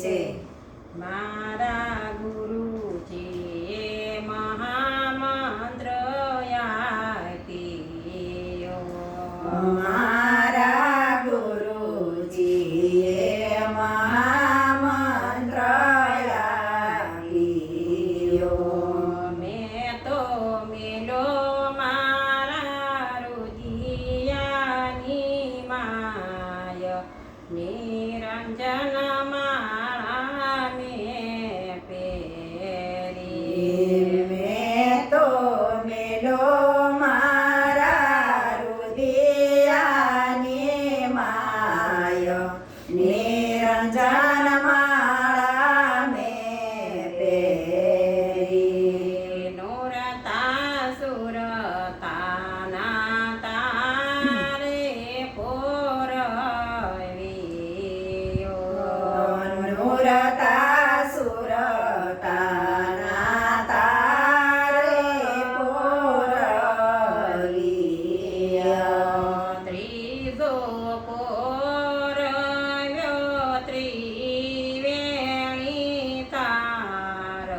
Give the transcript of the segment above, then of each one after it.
છે. મારા ગુરુજીએ મહામંત્ર આપ્યો. મારા ગુરુજીએ મહામંત્ર આપ્યો. મેં તો મેલો મારા રુદિયાની માય નિરંજન માળા મેં પહેરી. મેં તો મેલો મારા રુદિયાની માય નિરંજન માળા મેં પહેરી. નોરતા સુરતાના તારે પોરવ્યો. નૂરતા સુરતાના તારે પોરવ્યા. ત્રીજો પોરવ્યો ત્રિવેણી તાર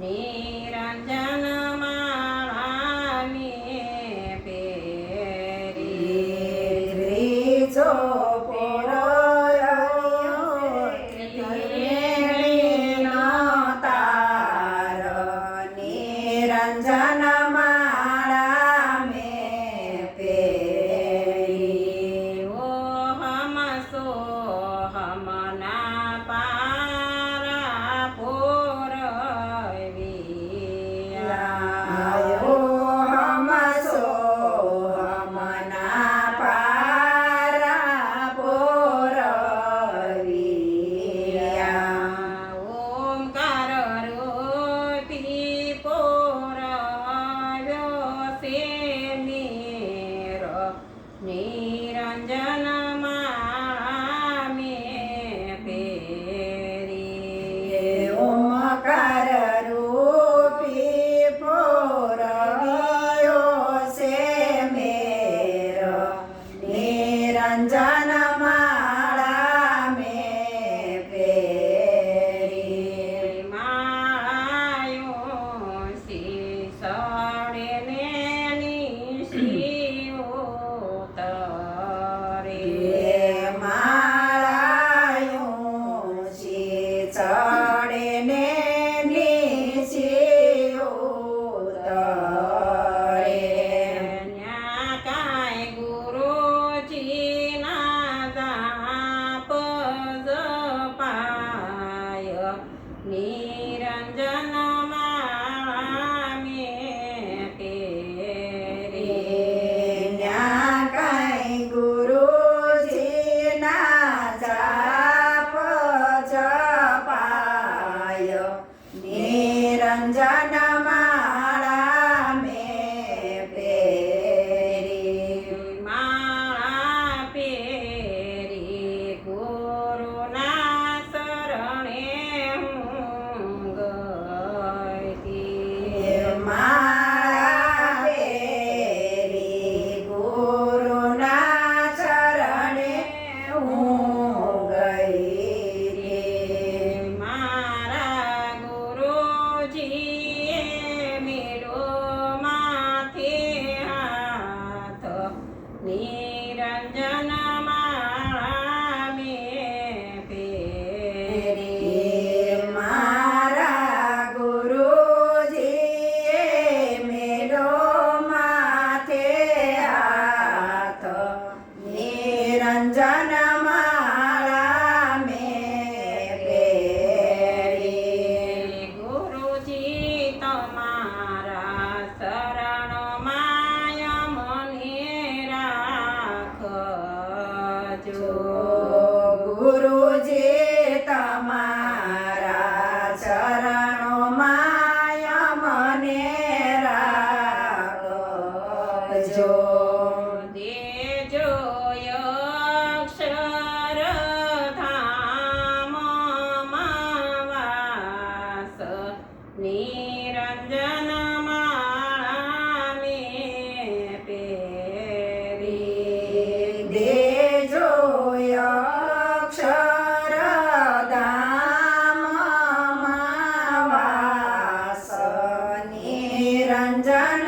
નિરંજન માળા મેં પહેરી. ત્રીજો પોરવ્યો ત્રિવેણીનો તાર નિરંજન માળા મેં પહેરી. ઓહમ સોહમના પારા પોરવ્યા. હમ સોહમના પારા પોરવ્યા. ઓમકાર રૂપી પોરવ્યો છે મેર નિરંજન માળા મેં પહેરી. ઓમકાર રૂપી પોરવ્યો છે મેર નિરંજન માળા મેં પહેરી. માળાયો શીસડે ને નિશિયો તરે. માળાયું ચડે ને નીચે ઉતરે. ન્યા કાંઈ ગુરુજીના જાપ જપાય નિરંજન માળા મેં પહેરી. ન્યા કાંઈ ગુરુજીના જાપ જપાય નિરંજન માળા મેં પહેરી. માળા પહેરી ગુરુના શરણે હું ગઈ. માળા પહેરી ગુરુના ચરણે હું ગઈ. મારા ગુરુજીએ મેળો માથે હાથ નિરંજન માળા મેં પહેરી. મારા ગુરુજીએ મેલો માથે હાથ નિરંજન માળા મેં પહેરી. ગુરુજી તમારા શરણમાં મને રાખજો. ગુરુજી તમારા ચરણોમાં મને રાખજો. દેજો અક્ષરધામમાં વાસ નિરંજન માળા મેં પહેરી. દેજો અક્ષર અંજન